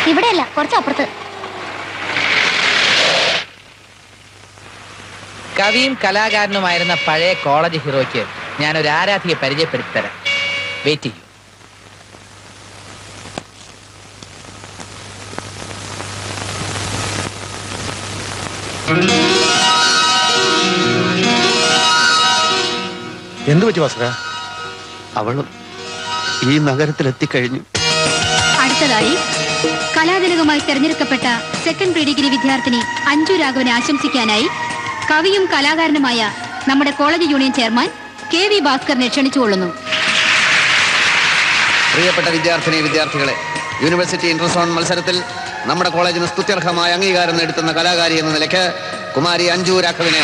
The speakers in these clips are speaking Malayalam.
ഇവിടെയല്ല, കുറച്ചപ്പുറത്ത്. കവിയും കലാകാരനുമായിരുന്ന പഴയ കോളേജ് ഹീറോയ്ക്ക് ഞാനൊരു ആരാധികയെ പരിചയപ്പെടുത്തി തരാം. വെയിറ്റ് ചെയ്യൂ. എന്തു പറ്റി ഭാസ്കര? അവളും ഈ നഗരത്തിലെത്തിക്കഴിഞ്ഞു. അടുത്തതായി കലാതിലകമായി തെരഞ്ഞെടുക്കപ്പെട്ട സെക്കൻഡ് പ്രീ ഡിഗ്രി വിദ്യാർത്ഥിനി അഞ്ജു രാഘവനെ ആശംസിക്കാനായി കവിയും കലാകാരനുമായ നമ്മുടെ കോളേജ് യൂണിയൻ ചെയർമാൻ KV ഭാസ്കറിനെ ക്ഷണിച്ചുകൊള്ളുന്നു. പ്രിയപ്പെട്ട വിദ്യാർത്ഥികളെ, യൂണിവേഴ്സിറ്റി ഇന്റർസോൺ മത്സരത്തിൽ നമ്മുടെ കോളേജിന് സ്തുത്യർഹമായ അംഗീകാരം നേടുത്തുന്ന കലാകാരി എന്ന നിലയ്ക്ക് കുമാരി അഞ്ജു രാഘവനെ.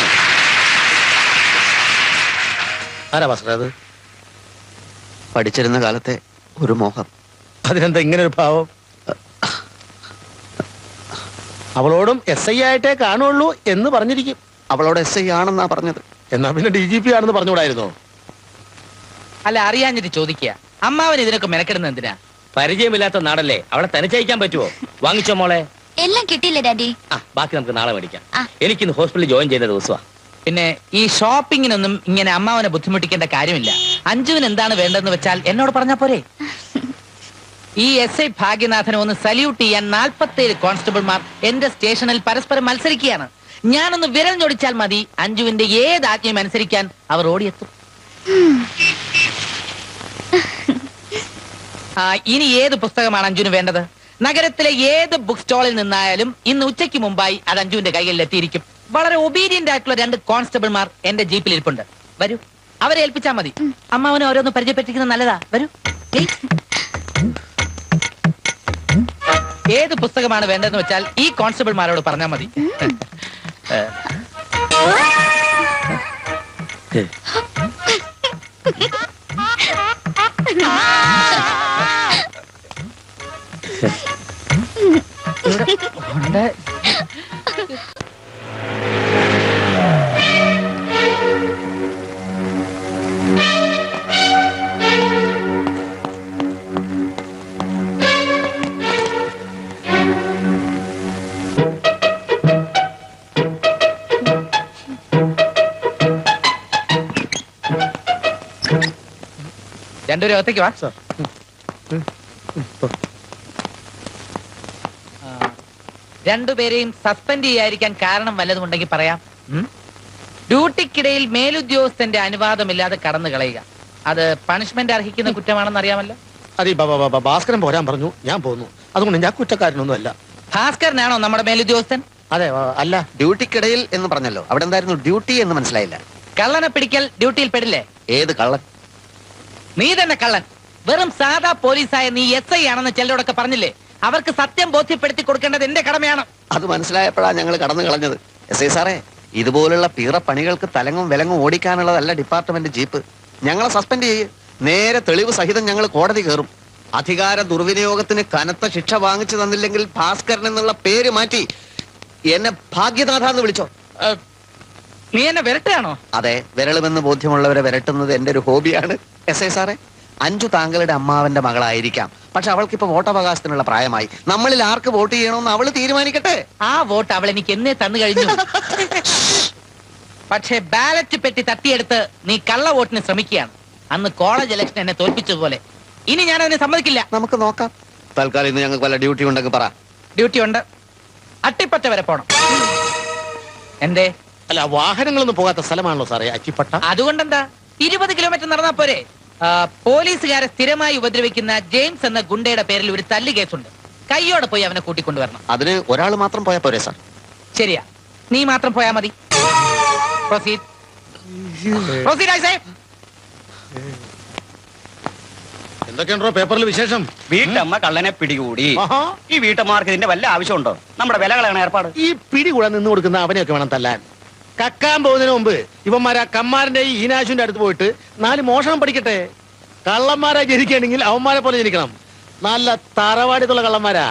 ആരാ ഭാസ്കര അത്? പഠിച്ചിരുന്ന കാലത്തെ ഒരു മോഹം. അതിനെന്താ ഇങ്ങനെ ഒരു ഭാവം? അവളോടും SI ആയിട്ടേ കാണുള്ളൂ എന്ന് പറഞ്ഞിരിക്കും. അവളോട് SI ആണെന്നാ പറഞ്ഞത്. എന്നാ പിന്നെ DGP ആണെന്ന് പറഞ്ഞുകൂടായിരുന്നോ? അല്ല, അറിയാഞ്ഞിട്ട് ചോദിക്കുക. അമ്മാവൻ ഇതിനൊക്കെ മെനക്കെടുന്നത് എന്തിനാ? പരിചയമില്ലാത്ത നാടല്ലേ, അവളെ തനിച്ചയക്കാൻ പറ്റുമോ? വാങ്ങിച്ചോ മോളെ. എല്ലാം കിട്ടിയില്ല ഡാഡി. ബാക്കി നമുക്ക് നാളെ മേടിക്കാം. എനിക്കിന്ന് ഹോസ്പിറ്റലിൽ ജോയിൻ ചെയ്ത ദിവസമാണ്. പിന്നെ ഈ ഷോപ്പിങ്ങിനൊന്നും ഇങ്ങനെ അമ്മാവനെ ബുദ്ധിമുട്ടിക്കേണ്ട കാര്യമില്ല. അഞ്ജുവിന് എന്താണ് വേണ്ടതെന്ന് വെച്ചാൽ എന്നോട് പറഞ്ഞാ പോരെ. ഈ SI ഭാഗ്യനാഥനെ ഒന്ന് സല്യൂട്ട് ചെയ്യാൻ 47 കോൺസ്റ്റബിൾമാർ എന്റെ സ്റ്റേഷനിൽ പരസ്പരം മത്സരിക്കുകയാണ്. ഞാനൊന്ന് വിരൽ ഞൊടിച്ചാൽ മതി, അഞ്ജുവിന്റെ ഏത് ആജ്ഞയും അനുസരിക്കാൻ അവർ ഓടിയെത്തും. ഇനി ഏത് പുസ്തകമാണ് അഞ്ജുവിന് വേണ്ടത്? നഗരത്തിലെ ഏത് ബുക്ക് സ്റ്റോളിൽ നിന്നായാലും ഇന്ന് ഉച്ചയ്ക്ക് മുമ്പായി അത് അഞ്ജുവിന്റെ കൈകളിൽ എത്തിയിരിക്കും. വളരെ ഒബീഡിയന്റ് ആയിട്ടുള്ള 2 കോൺസ്റ്റബിൾമാർ എന്റെ ജീപ്പിൽ ഇരിപ്പുണ്ട്. വരൂ, അവരെ ഏൽപ്പിച്ചാൽ മതി. അമ്മാവനെ ഓരോന്ന് പരിചയപ്പെട്ടിരിക്കുന്നത് നല്ലതാ. വരൂ പ്ലീസ്. ഏത് പുസ്തകമാണ് വേണ്ടതെന്ന് വെച്ചാൽ ഈ കോൺസ്റ്റബിൾമാരോട് പറഞ്ഞാൽ മതി. രണ്ടുപേരും അകത്തേക്ക് വാ. രണ്ടുപേരെയും സസ്പെൻഡ് ചെയ്യാതിരിക്കാൻ കാരണം വല്ലതുമുണ്ടെങ്കിൽ പറയാം. ഡ്യൂട്ടിക്കിടയിൽ മേലുദ്യോഗസ്ഥന്റെ അനുവാദമില്ലാതെ കടന്നു കളയുക, അത് പണിഷ്മെന്റ് അർഹിക്കുന്ന കുറ്റമാണെന്ന് അറിയാമല്ലോ. അതെ, ഭാസ്കരൻ പോരാൻ പറഞ്ഞു, ഞാൻ പോന്നു. അതുകൊണ്ട് ഞാൻ കുറ്റക്കാരനൊന്നും അല്ല. ഭാസ്കരനാണോ നമ്മുടെ മേലുദ്യോഗസ്ഥൻ? അതെ, അല്ല. ഡ്യൂട്ടിക്കിടയിൽ എന്ന് പറഞ്ഞല്ലോ, അവിടെ എന്തായിരുന്നു ഡ്യൂട്ടി എന്ന് മനസ്സിലായില്ല. കള്ളനെ പിടിക്കൽ ഡ്യൂട്ടിയിൽ പെടില്ലേ? ഏത് കള്ളൻ? നീ തന്നെ കള്ളൻ. വെറും സാധാ പോലീസായ നീ SI ആണെന്ന് ചിലരോടൊക്കെ പറഞ്ഞില്ലേ? അവർക്ക് സത്യം ബോധ്യപ്പെടുത്തി കൊടുക്കേണ്ടത് എന്റെ കടമയാണ്. അത് മനസ്സിലായപ്പോഴാണ് ഞങ്ങൾ കടന്നു കളഞ്ഞത്. SI സാറേ, ഇതുപോലുള്ള പീറ പണികൾക്ക് തലങ്ങും വിലങ്ങും ഓടിക്കാനുള്ളതല്ല ഡിപ്പാർട്ട്മെന്റ് ജീപ്പ്. ഞങ്ങളെ സസ്പെൻഡ് ചെയ്യും. നേരെ തെളിവ് സഹിതം ഞങ്ങൾ കോടതി കയറും. അധികാര ദുർവിനിയോഗത്തിന് കനത്ത ശിക്ഷ വാങ്ങിച്ചു തന്നില്ലെങ്കിൽ ഭാസ്കരൻ എന്നുള്ള പേര് മാറ്റി എന്നെ ഭാഗ്യനാഥ എന്ന് വിളിച്ചോ. നീ എന്നെ വിരട്ടുകയാണോ? അതെ, വിരളുമെന്ന് ബോധ്യമുള്ളവരെ വിരട്ടുന്നത് എന്റെ ഒരു ഹോബിയാണ്. SI സാറേ, അഞ്ജു താങ്കളുടെ അമ്മാവന്റെ മകളായിരിക്കാം, പക്ഷെ അവൾക്കിപ്പോ വോട്ടവകാശത്തിനുള്ള പ്രായമായി. നമ്മളിൽ ആർക്ക് വോട്ട് ചെയ്യണമെന്ന് അവള് തീരുമാനിക്കട്ടെ. ആ വോട്ട് അവൾ എനിക്ക് എന്നേ തന്നു കഴിഞ്ഞു. പക്ഷേ ബാലറ്റ് പെട്ടി തട്ടിയെടുത്ത് നീ കള്ള വോട്ടിന് ശ്രമിക്കുകയാണ്. അന്ന് കോളേജ് ഇലക്ഷൻ എന്നെ തോൽപ്പിച്ചതുപോലെ. ഇനി ഞാൻ അതിനെ സമ്മതിക്കില്ല. നമുക്ക് നോക്കാം. തൽക്കാലം ഇന്ന് ഞങ്ങൾക്ക് വല്ല ഡ്യൂട്ടി ഉണ്ടെങ്കിൽ പറ. ഡ്യൂട്ടി ഉണ്ട്. അട്ടിപ്പറ്റ വരെ പോണം. എന്തേ? അല്ല, വാഹനങ്ങളൊന്നും പോകാത്ത സ്ഥലമാണല്ലോ സാറേ അച്ചിപ്പട്ട. അതുകൊണ്ടെന്താ, 20 കിലോമീറ്റർ നടന്നാ പോരെ. പോലീസുകാരെ സ്ഥിരമായി ഉപദ്രവിക്കുന്ന ജെയിംസ് എന്ന ഗുണ്ടയുടെ പേരിൽ ഒരു തല്ല് കേസുണ്ട്. കയ്യോടെ പോയി അവനെ കൂട്ടിക്കൊണ്ടുവരണം. അതിന് ഒരാൾ മാത്രം പോയാൽ പോരെ സാർ? ശരിയാ, നീ മാത്രം പോയാ മതി. Proceed. Proceed, I say. എന്തൊക്കെയുണ്ടോ പേപ്പറിൽ വിശേഷം? വീട്ടമ്മ കള്ളനെ പിടികൂടി. ഈ വീട്ടമ്മമാർക്ക് ഇതിന്റെ വല്ല ആവശ്യമുണ്ടോ? നമ്മുടെ വില കളയണ ഏർപ്പാട്. ഈ പിടി കൂടെ നിന്ന് കൊടുക്കുന്ന അവനെയൊക്കെ വേണം തല്ലാൻ. കക്കാൻ പോകുന്നതിന് മുമ്പ് ഇവന്മാരാ കമ്മാരന്റെ ഈ ഈനാശുവിന്റെ അടുത്ത് പോയിട്ട് 4 മോഷണം പഠിക്കട്ടെ. കള്ളന്മാരാ ജനിക്കണമെങ്കിൽ അവന്മാരെ പോലെ ജനിക്കണം. നല്ല തറവാടിത്തുള്ള കള്ളന്മാരാ.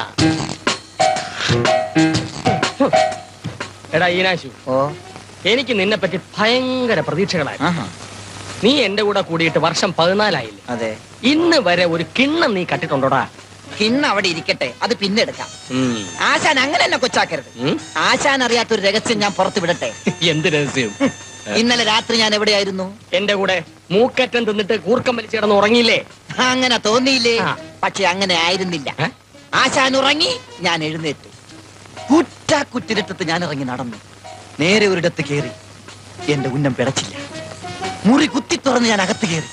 എടാ ഈനാശു, എനിക്ക് നിന്നെ പറ്റി ഭയങ്കര പ്രതീക്ഷകളായി. നീ എന്റെ കൂടെ കൂടിയിട്ട് വർഷം 14 ആയില്ലേ? അതെ. ഇന്ന് വരെ ഒരു കിണ്ണം നീ കട്ടിട്ടുണ്ടോടാ? കിണ്ണ അവിടെ ഇരിക്കട്ടെ, അത് പിന്നെ എടുക്കാം. ആശാൻ അങ്ങനെ തന്നെ കൊച്ചാക്കരുത്. ആശാൻ അറിയാത്തൊരു രഹസ്യം ഞാൻ പുറത്തു വിടട്ടെ. എന്ത് രഹസ്യം? ഇന്നലെ രാത്രി ഞാൻ എവിടെയായിരുന്നു? എന്റെ കൂടെ മൂക്കറ്റം തിന്നിട്ട് കൂർക്കം വലിച്ചു കിടന്ന് ഉറങ്ങിയില്ലേ? അങ്ങനെ തോന്നിയില്ലേ? പക്ഷെ അങ്ങനെ ആയിരുന്നില്ല. ആശാൻ ഉറങ്ങി, ഞാൻ എഴുന്നേറ്റു. കുറ്റിരട്ടത്ത് ഞാൻ ഇറങ്ങി നടന്നു. നേരെ ഒരിടത്ത് കയറി. എന്റെ ഉന്നം പിടച്ചില്ല. മുറി കുത്തി തുറന്ന് ഞാൻ അകത്ത് കയറി.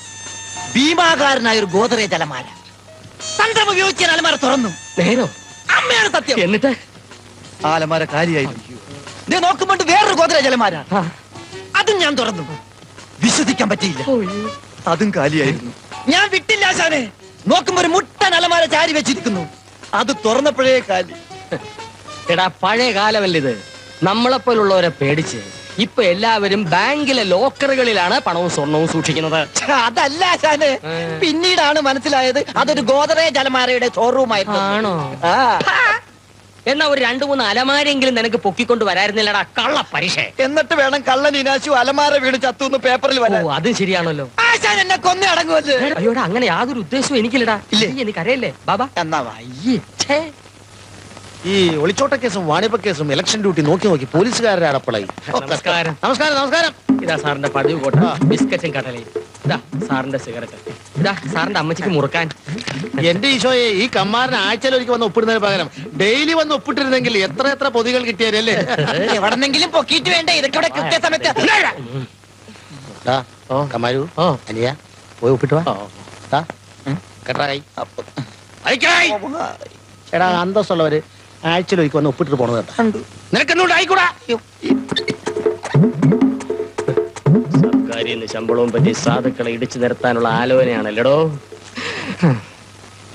ഭീമാകാരനായ ഒരു ഗോദറേജ് അലമാര. തന്ത്രം ഉപയോഗിച്ച് ഞാൻ അലമാര തുറന്നു. നേരോ? അമ്മയാണ് സത്യം. എന്നിട്ട് ആ അലമാര കാര്യമായിരുന്നു. ഞാൻ നോക്കുമ്പോൾ വേറൊരു ഗോദറേജ് അലമാര. അതും ഞാൻ തുറന്നു. വിശ്വസിക്കാൻ പറ്റിയില്ല. അതും കാലിയായിരുന്നു. ഞാൻ വിട്ടില്ല ആശാനെ. നോക്കുമ്പോ ഒരു മുട്ടൻ അലമാര ചാരി വെച്ചിരിക്കുന്നു. അത് തുറന്നപ്പോഴേ കാലി. എടാ, പഴയ കാലമല്ല ഇത്. നമ്മളെപ്പോലുള്ളവരെ പേടിച്ച് ഇപ്പൊ എല്ലാവരും ബാങ്കിലെ ലോക്കറുകളിലാണ് പണവും സ്വർണവും സൂക്ഷിക്കുന്നത്. അതല്ല ആശാനെ, പിന്നീടാണ് മനസ്സിലായത് അതൊരു ഗോദറേജ് അലമാരയുടെ ഷോറൂമായിരുന്നു. ആണോ? എന്നാ ഒരു 2-3 അലമാരെങ്കിലും നിനക്ക് പൊക്കിക്കൊണ്ട് വരായിരുന്നില്ലടാ കള്ള പരീക്ഷ. എന്നിട്ട് വേണം കള്ളൻ ഇനാശു അലമാര വീണ് ചത്തുന്ന് പേപ്പറിൽ ഓ, വരാൻ. അത് ശരിയാണല്ലോ. ആശാൻ എന്നെ കൊന്നേ അടങ്ങുമല്ലോ. അയ്യോടാ, അങ്ങനെ യാതൊരു ഉദ്ദേശവും എനിക്കില്ലടാ. ഇല്ലേ? എനിക്കറിയല്ലേ ബാബാ? എന്നാ വയ്യേ. ഈ ഒളിച്ചോട്ട കേസും വാണിപ്പ കേസും ഇലക്ഷൻ ഡ്യൂട്ടി നോക്കി നോക്കി പോലീസുകാരുടെ അടപ്പളായി. നമസ്കാരം. നമസ്കാരം നമസ്കാരം. ഇതാ സാറിന്റെ പതിവ് കോട്ട, ബിസ്ക്കറ്റും കടലയും. ഇതാ സാറിന്റെ സിഗരറ്റ്. ഇതാ സാറിന്റെ അമ്മച്ചിക്ക് മുറുക്കാൻ. എന്റെ ഈശോയെ, ഈ കമ്മാരന് ആഴ്ചയിലൊരിക്കൽ വന്ന് ഒപ്പിടുന്നതിന് പകരം ഡെയിലി വന്ന് ഒപ്പിട്ടിരുന്നെങ്കിൽ എത്ര എത്ര പൊതികൾ കിട്ടിയാലേ. എവിടെന്നെങ്കിലും പൊക്കിയിട്ട് വേണ്ടേ ഇതൊക്കെ ഇവിടെ കൃത്യസമയത്ത്. കമാരു അനിയ പോയി ഒപ്പിട്ട് വാ. കേട്ടാ കൈ. എടാ, അന്തസ്സുള്ളവര് ആഴ്ചയിലൊരിക്കൽ വന്ന് ഒപ്പിട്ടിട്ട് പോണത് കേട്ടോ. നിനക്കെന്നോട്ട് ആയിക്കൂടാ. സർക്കാരിന്ന് ശമ്പളവും പറ്റി സാധുക്കളെ ഇടിച്ചു നിരത്താനുള്ള ആലോചനയാണല്ലോ.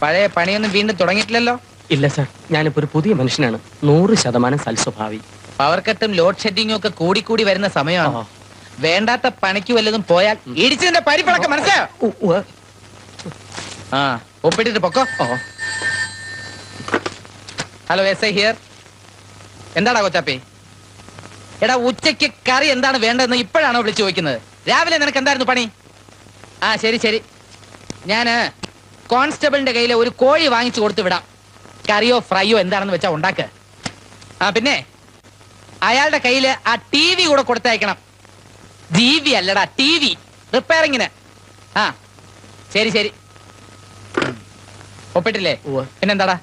പഴയ പണിയൊന്നും വീണ്ടും തുടങ്ങിയിട്ടില്ലല്ലോ? ഇല്ല സാർ, ഞാനിപ്പോ ഒരു പുതിയ മനുഷ്യനാണ്. 100% സൽസ്വഭാവി. പവർ കട്ടും ലോഡ് ഷെഡിങ്ങും ഒക്കെ കൂടി വരുന്ന സമയമാണ്. വേണ്ടാത്ത പണിക്ക് വല്ലതും പോയാൽ ഇടിച്ചതിന്റെ പരിപ്പളക്കം മനസ്സിലായോ? ആ, ഒപ്പിട്ടിട്ട് പൊക്കോ. Hello, S I here. എന്താടാ കൊച്ചാപ്പി? എടാ, ഉച്ചയ്ക്ക് കറി എന്താണ് വേണ്ടതെന്ന് ഇപ്പോഴാണോ വിളിച്ചു ചോദിക്കുന്നത്? രാവിലെ നിനക്ക് എന്തായിരുന്നു പണി? ആ, ശരി. ഞാന് കോൺസ്റ്റബിളിന്റെ കയ്യിൽ ഒരു കോഴി വാങ്ങിച്ചു കൊടുത്തു വിടാം. കറിയോ ഫ്രൈയോ എന്താണെന്ന് വെച്ചാ ഉണ്ടാക്ക്. ആ, പിന്നെ അയാളുടെ കയ്യില് ആ TV കൂടെ കൊടുത്തയക്കണം. TV അല്ലടാ, TV റിപ്പയറിങ്ങിന്. ആ, ശരി. ഒപ്പിട്ടില്ലേ? പിന്നെന്താടാ?